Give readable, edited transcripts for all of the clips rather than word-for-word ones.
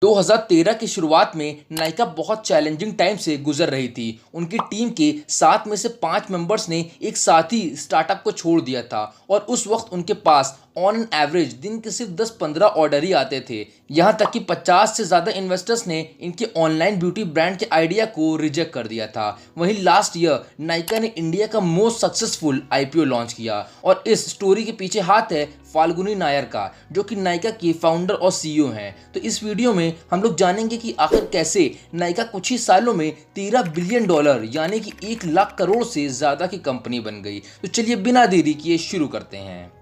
2013 की शुरुआत में नायका बहुत चैलेंजिंग टाइम से गुजर रही थी। उनकी टीम के 7 में से 5 मेंबर्स ने एक साथ ही स्टार्टअप को छोड़ दिया था और उस वक्त उनके पास ऑन एन एवरेज दिन के सिर्फ 10-15 ऑर्डर ही आते थे। यहाँ तक कि 50 से ज़्यादा इन्वेस्टर्स ने इनके ऑनलाइन ब्यूटी ब्रांड के आइडिया को रिजेक्ट कर दिया था। वहीं लास्ट ईयर नायका ने इंडिया का मोस्ट सक्सेसफुल आईपीओ लॉन्च किया और इस स्टोरी के पीछे हाथ है फाल्गुनी नायर का, जो कि नायका की फाउंडर और सीईओ हैं। तो इस वीडियो में हम लोग जानेंगे कि आखिर कैसे नायका कुछ ही सालों में $13 बिलियन यानी कि 1 लाख करोड़ से ज़्यादा की कंपनी बन गई। तो चलिए बिना देरी किए शुरू करते हैं।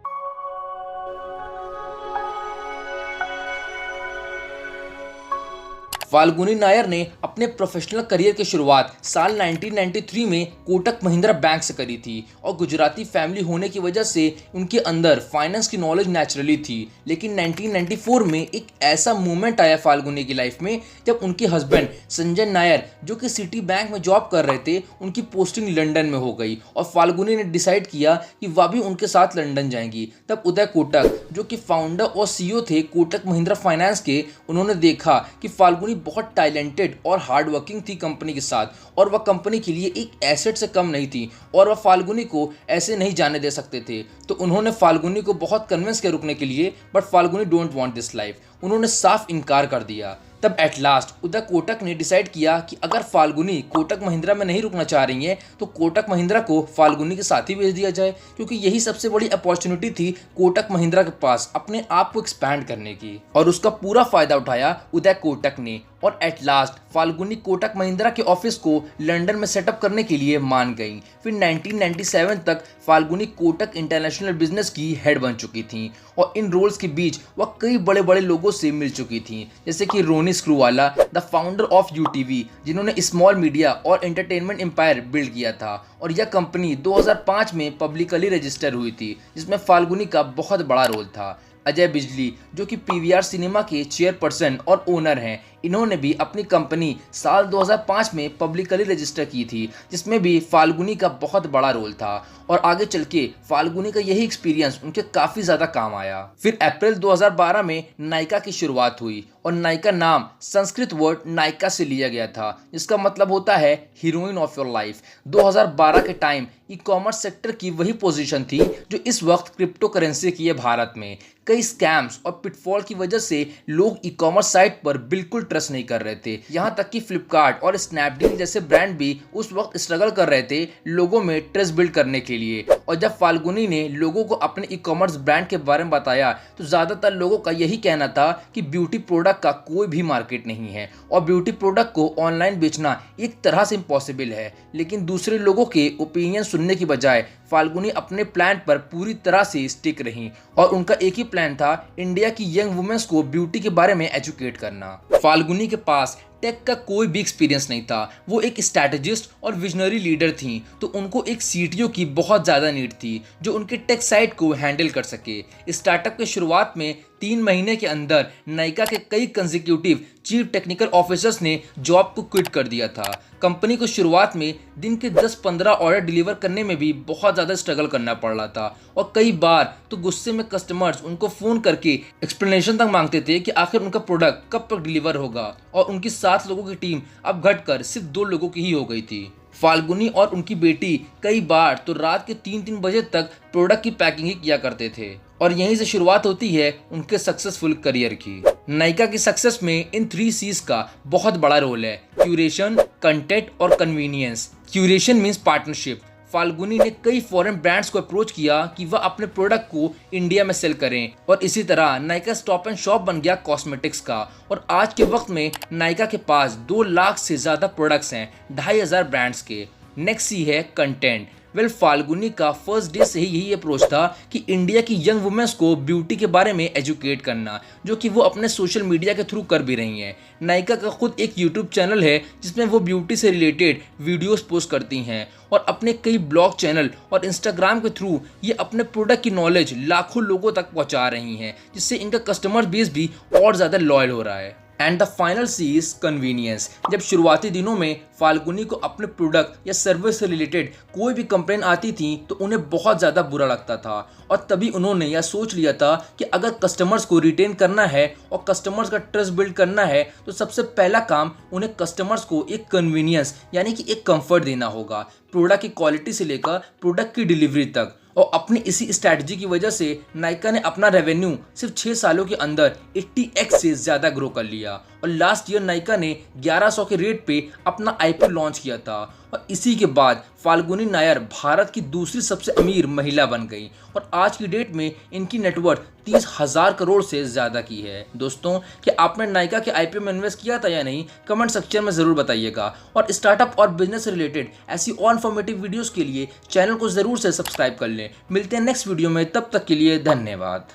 फाल्गुनी नायर ने अपने प्रोफेशनल करियर की शुरुआत साल 1993 में कोटक महिंद्रा बैंक से करी थी और गुजराती फैमिली होने की वजह से उनके अंदर फाइनेंस की नॉलेज नेचुरली थी। लेकिन 1994 में एक ऐसा मोमेंट आया फाल्गुनी की लाइफ में जब उनके हस्बैंड संजय नायर, जो कि सिटी बैंक में जॉब कर रहे थे, उनकी पोस्टिंग लंदन में हो गई और फाल्गुनी ने डिसाइड किया कि वह भी उनके साथ लंदन जाएंगी। तब उदय कोटक, जो कि फाउंडर और सीईओ थे कोटक महिंद्रा फाइनेंस के, उन्होंने देखा कि फाल्गुनी बहुत टैलेंटेड और हार्ड वर्किंग थी कंपनी के साथ और वह कंपनी के लिए एक एसेट से कम नहीं थी और वह फाल्गुनी को ऐसे नहीं जाने दे सकते थे। तो उन्होंने फाल्गुनी को बहुत कन्विंस किया रुकने के लिए, but Falguni don't want this life. उन्होंने साफ इनकार कर दिया। तब एट लास्ट उदय कोटक ने डिसाइड किया कि अगर फाल्गुनी कोटक महिंद्रा में नहीं रुकना चाह रही है तो कोटक महिंद्रा को फाल्गुनी के साथ ही भेज दिया जाए, क्योंकि यही सबसे बड़ी अपॉर्चुनिटी थी कोटक महिंद्रा के पास अपने आप को एक्सपैंड करने की। और उसका पूरा फायदा उठाया उदय कोटक ने और एट लास्ट फाल्गुनी कोटक महिंद्रा के ऑफिस को लंदन में सेटअप करने के लिए मान गई। फिर 1997 तक फाल्गुनी कोटक इंटरनेशनल बिजनेस की हेड बन चुकी थी और इन रोल्स के बीच वह कई बड़े बड़े लोगों से मिल चुकी थी, जैसे कि Ronnie Screwvala, the founder of UTV, जिन्होंने स्मॉल मीडिया और एंटरटेनमेंट एम्पायर बिल्ड किया था। और यह कंपनी 2005 में पब्लिकली रजिस्टर हुई थी, जिसमें फाल्गुनी का बहुत बड़ा रोल था। अजय बिजली, जो कि पीवीआर सिनेमा के चेयरपर्सन और ओनर हैं, इन्होंने भी अपनी कंपनी साल 2005 में पब्लिकली रजिस्टर की थी, जिसमें भी फाल्गुनी का बहुत बड़ा रोल था और आगे चल के फाल्गुनी का यही एक्सपीरियंस उनके काफ़ी ज़्यादा काम आया। फिर अप्रैल 2012 में नायका की शुरुआत हुई और नायका नाम संस्कृत वर्ड नायका से लिया गया था, जिसका मतलब होता है हीरोइन ऑफ योर लाइफ। 2012 के टाइम ई कॉमर्स सेक्टर की वही पोजीशन थी जो इस वक्त क्रिप्टो करेंसी की है भारत में। कई स्कैम्स और पिटफॉल की वजह से लोग ई कॉमर्स साइट पर बिल्कुल ट्रस्ट नहीं कर रहे थे। यहाँ तक कि फ्लिपकार्ट और स्नैपडील जैसे ब्रांड भी उस वक्त स्ट्रगल कर रहे थे लोगों में ट्रस्ट बिल्ड करने के लिए। और जब फाल्गुनी ने लोगों को अपने ई कॉमर्स ब्रांड के बारे में बताया तो ज़्यादातर लोगों का यही कहना था कि ब्यूटी प्रोडक्ट का कोई भी मार्केट नहीं है और ब्यूटी प्रोडक्ट को ऑनलाइन बेचना एक तरह से इम्पॉसिबल है। लेकिन दूसरे लोगों के ओपिनियन सुनने की बजाय फाल्गुनी अपने प्लान पर पूरी तरह से स्टिक रही और उनका एक ही प्लान था, इंडिया की यंग वुमेन्स को ब्यूटी के बारे में एजुकेट करना। फाल्गुनी के पास टेक का कोई भी एक्सपीरियंस नहीं था। वो एक स्ट्रैटेजिस्ट और विजनरी लीडर थी, तो उनको एक सीटीओ की बहुत ज़्यादा नीड थी जो उनके टेक साइट को हैंडल कर सके। स्टार्टअप के शुरुआत में 3 महीने के अंदर नायका के कई कंजिक्यूटिव चीफ टेक्निकल ऑफिसर्स ने जॉब को क्विट कर दिया था। कंपनी को शुरुआत में दिन के 10-15 ऑर्डर डिलीवर करने में भी बहुत ज़्यादा स्ट्रगल करना पड़ रहा था और कई बार तो गुस्से में कस्टमर्स उनको फ़ोन करके एक्सप्लेनेशन तक मांगते थे कि आखिर उनका प्रोडक्ट कब तक डिलीवर होगा। और उनकी 7 लोगों की टीम अब घटकर सिर्फ 2 लोगों की ही हो गई थी। फाल्गुनी और उनकी बेटी कई बार तो रात के 3-3 बजे तक प्रोडक्ट की पैकिंग ही किया करते थे और यहीं से शुरुआत होती है उनके सक्सेसफुल करियर की। नायका की सक्सेस में इन 3 C's का बहुत बड़ा रोल है: क्यूरेशन, कंटेंट और convenience. Curation means partnership. Falguni ने कई फॉरेन ब्रांड्स को अप्रोच किया कि वह अपने प्रोडक्ट को इंडिया में सेल करें और इसी तरह नायका स्टॉप एंड शॉप बन गया कॉस्मेटिक्स का। और आज के वक्त में नायका के पास 2 लाख से ज़्यादा प्रोडक्ट्स हैं 2500 ब्रांड्स के। नेक्स्ट सी है कंटेंट। फाल्गुनी का फर्स्ट डे से ही यही अप्रोच था कि इंडिया की यंग वुमेन्स को ब्यूटी के बारे में एजुकेट करना, जो कि वो अपने सोशल मीडिया के थ्रू कर भी रही हैं। नायका का खुद एक यूट्यूब चैनल है जिसमें वो ब्यूटी से रिलेटेड वीडियोस पोस्ट करती हैं और अपने कई ब्लॉग चैनल और इंस्टाग्राम के थ्रू ये अपने प्रोडक्ट की नॉलेज लाखों लोगों तक पहुंचा रही हैं, जिससे इनका कस्टमर बेस भी और ज़्यादा लॉयल हो रहा है। And the final C is convenience. जब शुरुआती दिनों में फाल्गुनी को अपने प्रोडक्ट या सर्विस से रिलेटेड कोई भी कंप्लेन आती थी तो उन्हें बहुत ज़्यादा बुरा लगता था, और तभी उन्होंने यह सोच लिया था कि अगर कस्टमर्स को रिटेन करना है और कस्टमर्स का ट्रस्ट बिल्ड करना है तो सबसे पहला काम उन्हें कस्टमर्स को एक कन्वीनियंस यानी कि एक कंफर्ट देना होगा, प्रोडक्ट की क्वालिटी से लेकर प्रोडक्ट की डिलीवरी तक। और अपनी इसी स्ट्रैटेजी की वजह से नायका ने अपना रेवेन्यू सिर्फ 6 सालों के अंदर 80x से ज़्यादा ग्रो कर लिया, और लास्ट ईयर नायका ने 1100 के रेट पे अपना आईपीओ लॉन्च किया था, और इसी के बाद फाल्गुनी नायर भारत की दूसरी सबसे अमीर महिला बन गई, और आज की डेट में इनकी नेटवर्थ 30,000 करोड़ से ज़्यादा की है। दोस्तों, क्या आपने नायका के आईपीओ में इन्वेस्ट किया था या नहीं, कमेंट सेक्शन में ज़रूर बताइएगा। और स्टार्टअप और बिजनेस से रिलेटेड ऐसी और इन्फॉर्मेटिव वीडियोज़ के लिए चैनल को ज़रूर से सब्सक्राइब कर लें। मिलते हैं नेक्स्ट वीडियो में, तब तक के लिए धन्यवाद।